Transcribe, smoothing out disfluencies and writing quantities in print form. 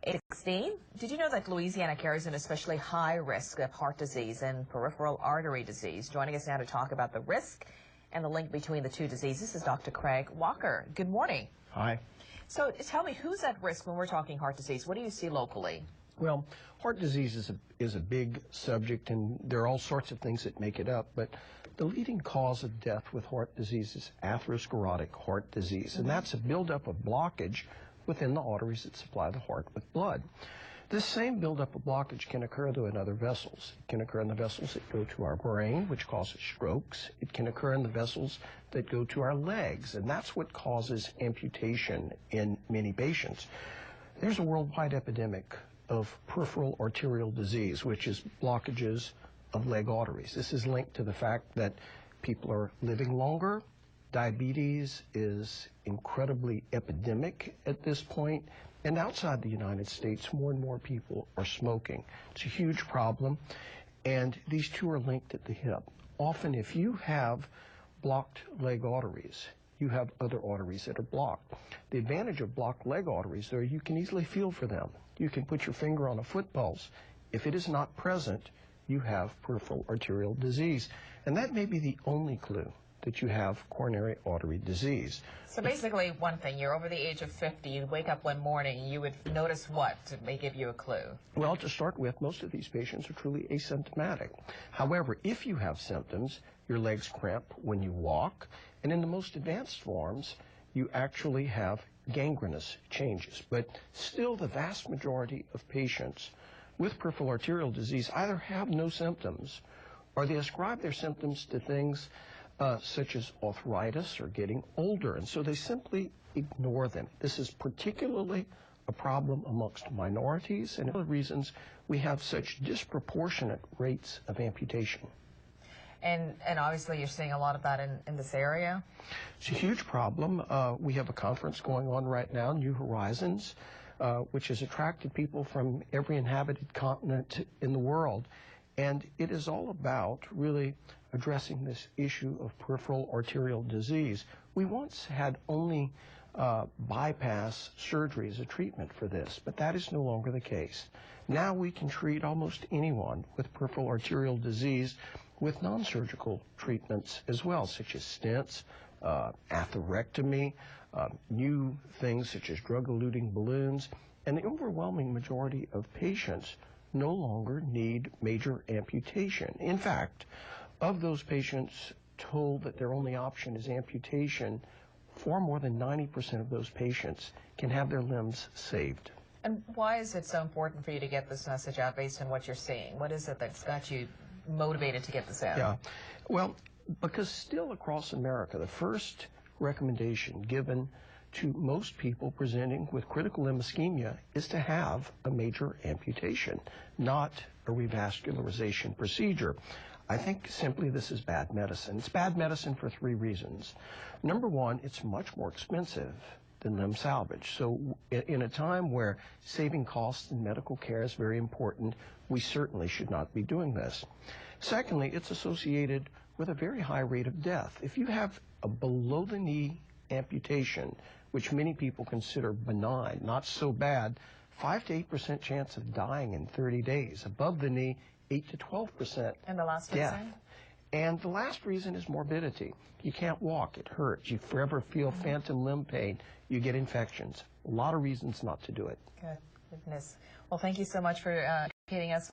816. Did you know that Louisiana carries an especially high risk of heart disease and peripheral artery disease? Joining us now to talk about the risk and the link between the two diseases is Dr. Craig Walker. Good morning. Hi. So tell me, who's at risk when we're talking heart disease? What do you see locally? Well, heart disease is a big subject, and there are all sorts of things that make it up, but the leading cause of death with heart disease is atherosclerotic heart disease, and that's a buildup of blockage within the arteries that supply the heart with blood. This same buildup of blockage can occur, though, in other vessels. It can occur in the vessels that go to our brain, which causes strokes. It can occur in the vessels that go to our legs, and that's what causes amputation in many patients. There's a worldwide epidemic of peripheral arterial disease, which is blockages of leg arteries. This is linked to the fact that people are living longer. Diabetes is incredibly epidemic at this point, and outside the United States, more and more people are smoking. It's a huge problem, and these two are linked at the hip. Often, if you have blocked leg arteries, you have other arteries that are blocked. The advantage of blocked leg arteries, though, you can easily feel for them. You can put your finger on a foot pulse. If it is not present, you have peripheral arterial disease. And that may be the only clue that you have coronary artery disease. So basically, one thing, you're over the age of 50, you wake up one morning, you would notice what may give you a clue? Well, to start with, most of these patients are truly asymptomatic. However, if you have symptoms, your legs cramp when you walk, and in the most advanced forms, you actually have gangrenous changes. But still, the vast majority of patients with peripheral arterial disease either have no symptoms, or they ascribe their symptoms to things such as arthritis or getting older, and so they simply ignore them. This is particularly a problem amongst minorities, and one of the reasons we have such disproportionate rates of amputation. And obviously you're seeing a lot of that in this area? It's a huge problem. We have a conference going on right now, New Horizons, which has attracted people from every inhabited continent in the world. And it is all about really addressing this issue of peripheral arterial disease. We once had only bypass surgery as a treatment for this, but that is no longer the case. Now we can treat almost anyone with peripheral arterial disease with non-surgical treatments as well, such as stents, atherectomy, new things such as drug-eluting balloons, and the overwhelming majority of patients no longer need major amputation. In fact, of those patients told that their only option is amputation, far more than 90% of those patients can have their limbs saved. And why is it so important for you to get this message out based on what you're seeing? What is it that's got you motivated to get this out? Yeah, well, because still across America, the first recommendation given to most people presenting with critical limb ischemia is to have a major amputation, not a revascularization procedure. I think simply this is bad medicine. It's bad medicine for three reasons. Number one, it's much more expensive than limb salvage. So in a time where saving costs in medical care is very important, we certainly should not be doing this. Secondly, it's associated with a very high rate of death. If you have a below-the-knee amputation, which many people consider benign, not so bad, 5 to 8% chance of dying in 30 days. Above the knee, 8 to 12% and the last death. reason? And the last reason is morbidity. You can't walk, it hurts. You forever feel phantom limb pain. You get infections. A lot of reasons not to do it. Goodness. Well, thank you so much for educating us.